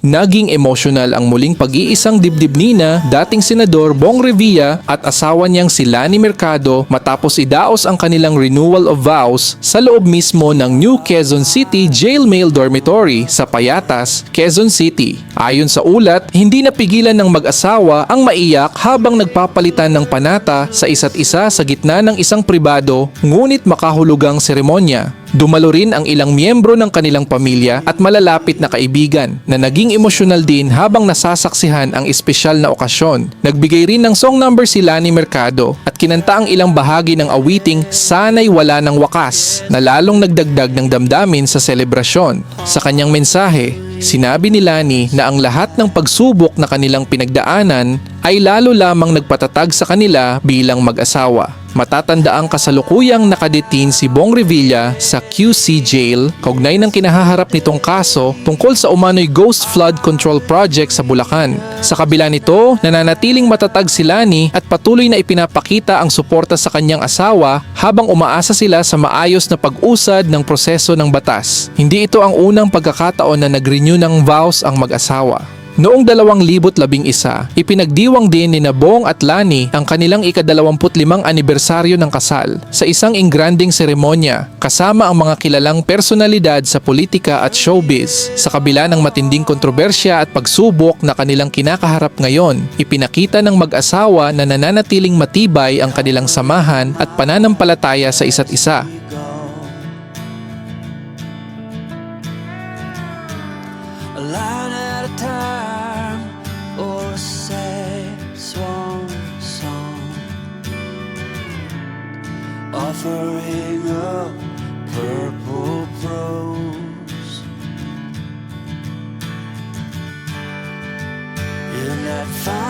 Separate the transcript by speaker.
Speaker 1: Naging emosyonal ang muling pag-iisang dibdib nina, dating Senador Bong Revilla at asawa niyang si Lani Mercado matapos idaos ang kanilang renewal of vows sa loob mismo ng New Quezon City Jail Male Dormitory sa Payatas, Quezon City. Ayon sa ulat, hindi napigilan ng mag-asawa ang maiyak habang nagpapalitan ng panata sa isa't isa sa gitna ng isang pribado ngunit makahulugang seremonya. Dumalo rin ang ilang miyembro ng kanilang pamilya at malalapit na kaibigan na naging emosyonal din habang nasasaksihan ang espesyal na okasyon. Nagbigay rin ng song number si Lani Mercado at kinanta ang ilang bahagi ng awiting Sana'y Wala ng Wakas na lalong nagdagdag ng damdamin sa selebrasyon. Sa kanyang mensahe, sinabi ni Lani na ang lahat ng pagsubok na kanilang pinagdaanan ay lalo lamang nagpatatag sa kanila bilang mag-asawa. Matatandaang kasalukuyang nakadetain si Bong Revilla sa QC Jail kaugnay ng kinahaharap nitong kaso tungkol sa umano'y Ghost Flood Control Project sa Bulacan. Sa kabila nito, nananatiling matatag si Lani at patuloy na ipinapakita ang suporta sa kanyang asawa habang umaasa sila sa maayos na pag-usad ng proseso ng batas. Hindi ito ang unang pagkakataon na nag-renew ng vows ang mag-asawa. Noong 2011, ipinagdiwang din ni Bong at Lani ang kanilang ika-25 anibersaryo ng kasal sa isang engranding seremonya kasama ang mga kilalang personalidad sa politika at showbiz. Sa kabila ng matinding kontrobersya at pagsubok na kanilang kinakaharap ngayon, ipinakita ng mag-asawa na nananatiling matibay ang kanilang samahan at pananampalataya sa isa't isa.
Speaker 2: A line at a time, or a sad swan song, offering up purple prose. In that fine